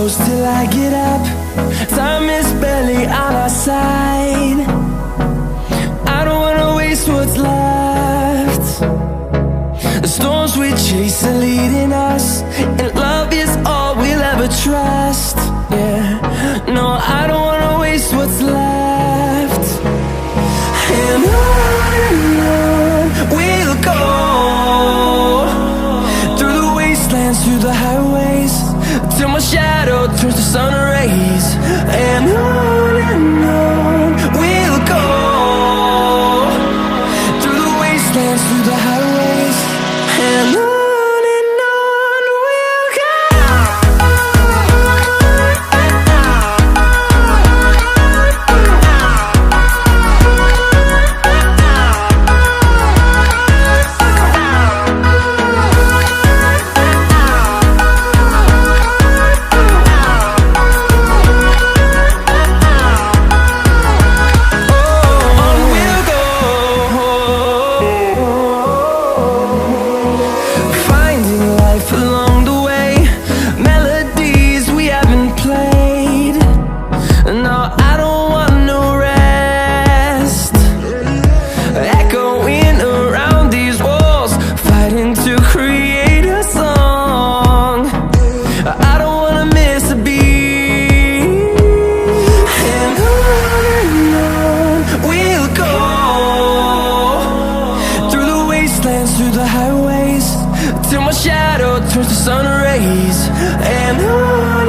goes till I get up. Time is barely on our side. I don't wanna waste what's left. The storms we chase are leading us, and love is all we'll ever trust. Yeah, no, I don't wanna waste what's left. And on we'll go, through the wastelands, through the highways, till my shadow turns to sun rays. And on we'll go, through the wastelands, through the highways, and on. Through the highways, till my shadow turns to sun rays. And on